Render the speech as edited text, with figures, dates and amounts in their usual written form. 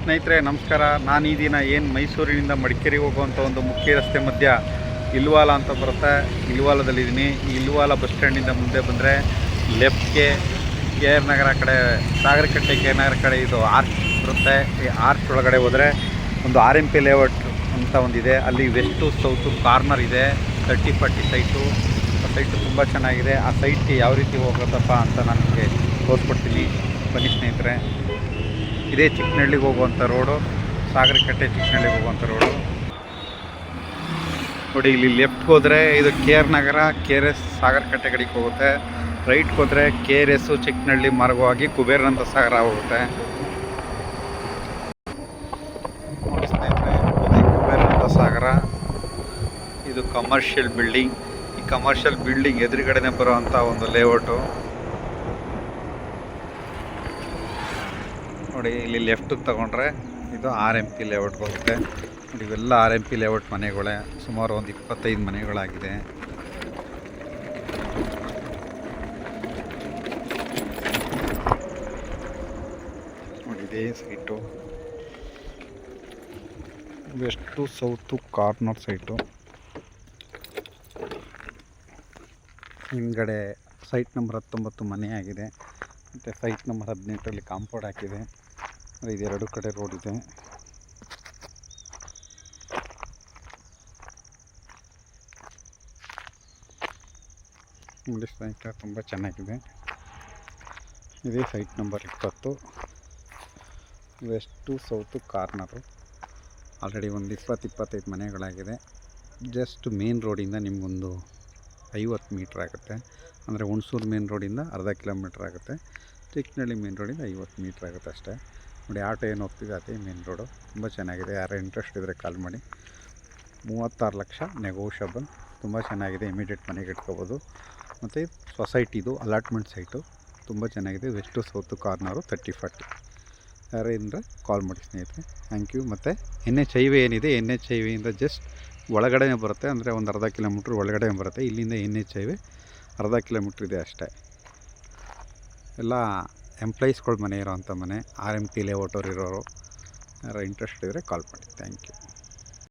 ಸ್ನೇಹಿತರೆ ನಮಸ್ಕಾರ. ನಾನು ಈ ದಿನ ಏನು ಮೈಸೂರಿನಿಂದ ಮಡಿಕೇರಿಗೆ ಹೋಗುವಂಥ ಒಂದು ಮುಖ್ಯ ರಸ್ತೆ ಮಧ್ಯ ಇಲ್ವಾಲ ಅಂತ ಬರುತ್ತೆ, ಇಲ್ವಾಲದಲ್ಲಿದ್ದೀನಿ. ಈ ಇಲ್ವಾಲ ಬಸ್ ಸ್ಟ್ಯಾಂಡಿಂದ ಮುಂದೆ ಬಂದರೆ ಲೆಫ್ಟ್ಗೆ ಕೆ ಆರ್ ನಗರ ಕಡೆ, ಸಾಗರಕಟ್ಟೆ ಕೆ ಆರ್ ನಗರ ಕಡೆ ಇದು ಆರ್ಚ್ ಬರುತ್ತೆ. ಈ ಆರ್ಚ್ ಒಳಗಡೆ ಹೋದರೆ ಒಂದು RMP ಲೇಔಟ್ ಅಂತ ಒಂದಿದೆ. ಅಲ್ಲಿ ವೆಸ್ಟು ಸೌತು ಕಾರ್ನರ್ ಇದೆ, 30-40 ಸೈಟು. ಆ ಸೈಟು ತುಂಬ ಚೆನ್ನಾಗಿದೆ. ಆ ಸೈಟ್ಗೆ ಯಾವ ರೀತಿ ಹೋಗೋದಪ್ಪ ಅಂತ ನಾನು ನಿಮಗೆ ತೋರಿಸ್ಕೊಡ್ತೀನಿ, ಬನ್ನಿ ಸ್ನೇಹಿತರೆ. ಇದೇ ಚಿಕ್ಕನಹಳ್ಳಿಗೆ ಹೋಗುವಂಥ ರೋಡು, ಸಾಗರಕಟ್ಟೆ ಚಿಕ್ಕನಹಳ್ಳಿಗೆ ಹೋಗುವಂಥ ರೋಡು ನೋಡಿ. ಇಲ್ಲಿ ಲೆಫ್ಟ್ಗೆ ಹೋದರೆ ಇದು KR ನಗರ, KRS ಸಾಗರಕಟ್ಟೆ ಕಡೆಗೆ ಹೋಗುತ್ತೆ. ರೈಟ್ಗೆ ಹೋದರೆ KRS ಚಿಕ್ಕನಹಳ್ಳಿ ಮಾರ್ಗವಾಗಿ ಕುಬೇರಾನಂದ ಸಾಗರ ಹೋಗುತ್ತೆ. ನೋಡಿ ಸ್ನೇಹಿತರೆ, ಇದೇ ಕುಬೇರಾನಂದ ಸಾಗರ. ಇದು ಕಮರ್ಷಿಯಲ್ ಬಿಲ್ಡಿಂಗ್. ಈ ಕಮರ್ಷಿಯಲ್ ಬಿಲ್ಡಿಂಗ್ ಎದುರುಗಡೆನೇ ಬರುವಂಥ ಒಂದು ಲೇಔಟು ನೋಡಿ. ಇಲ್ಲಿ ಲೆಫ್ಟಿಗೆ ತಗೊಂಡ್ರೆ ಇದು RMP ಲೇಔಟ್ಗೆ ಹೋಗುತ್ತೆ ನೋಡಿ. ಇವೆಲ್ಲ RMP ಲೇಔಟ್ ಮನೆಗಳೇ, ಸುಮಾರು ಒಂದು 25 ಮನೆಗಳಾಗಿದೆ. ನೋಡಿ ಇದೇ site, west south corner site. ಹಿಂದ್ಗಡೆ ಸೈಟ್ ನಂಬರ್ 19 ಮನೆ ಆಗಿದೆ, ಮತ್ತು ಸೈಟ್ ನಂಬರ್ 18ರಲ್ಲಿ ಕಾಂಪೌಂಡ್ ಹಾಕಿದೆ. ಇದೆರಡು ಕಡೆ ರೋಡ್ ಇದೆ. ನೋಡಿ ಸ್ನೇಹಿತರೆ, ತುಂಬ ಚೆನ್ನಾಗಿದೆ. ಇದೇ site number 20, west south corner. Already ಒಂದು 20-25 ಮನೆಗಳಾಗಿದೆ. ಜಸ್ಟ್ ಮೇನ್ ರೋಡಿಂದ ನಿಮಗೊಂದು 50 ಮೀಟ್ರ್ ಆಗುತ್ತೆ. ಅಂದರೆ ಹುಣಸೂರು ಮೇನ್ ರೋಡಿಂದ ಅರ್ಧ ಕಿಲೋಮೀಟ್ರ್ ಆಗುತ್ತೆ. ಚಿಕ್ಕನಹಳ್ಳಿ ಮೇನ್ ರೋಡಿಂದ 50 ಮೀಟ್ರ್ ಆಗುತ್ತೆ ಅಷ್ಟೇ. ನೋಡಿ ಆಟೋ ಏನು ಹೋಗ್ತಿದೆ ಅದೇ ಮೇನ್ ರೋಡು. ತುಂಬ ಚೆನ್ನಾಗಿದೆ. ಯಾರು ಇಂಟ್ರೆಸ್ಟ್ ಇದ್ದರೆ ಕಾಲ್ ಮಾಡಿ. 36 ಲಕ್ಷ ನೆಗೋಷಿಯಬಲ್. ತುಂಬ ಚೆನ್ನಾಗಿದೆ. ಇಮಿಡಿಯೇಟ್ ಮನೆಗೆ ಇಟ್ಕೋಬೋದು. ಮತ್ತು ಸೊಸೈಟಿದು ಅಲಾಟ್ಮೆಂಟ್ ಸೈಟು ತುಂಬ ಚೆನ್ನಾಗಿದೆ. West south corner 30-40. ಯಾರೇ ಅಂದರೆ ಕಾಲ್ ಮಾಡಿ ಸ್ನೇಹಿತರೆ. Thank you. ಮತ್ತು NH ಹೈವೇ ಏನಿದೆ, NH ಹೈವೇಯಿಂದ ಜಸ್ಟ್ ಒಳಗಡೆ ಬರುತ್ತೆ. ಅಂದರೆ ಒಂದು ಅರ್ಧ ಕಿಲೋಮೀಟ್ರ್ ಒಳಗಡೆ ಬರುತ್ತೆ. ಇಲ್ಲಿಂದ NH ಹೈವೇ ಅರ್ಧ ಕಿಲೋಮೀಟ್ರ್ ಇದೆ ಅಷ್ಟೇ. ಎಲ್ಲ ಎಂಪ್ಲಾಯೀಸ್ಗಳ ಮನೆ ಇರೋವಂಥ ಮನೆ, RMP ಲೇಔಟವ್ರು ಇರೋರು. ಯಾರು ಇಂಟ್ರೆಸ್ಟ್ ಇದ್ದರೆ ಕಾಲ್ ಮಾಡಿ. Thank you.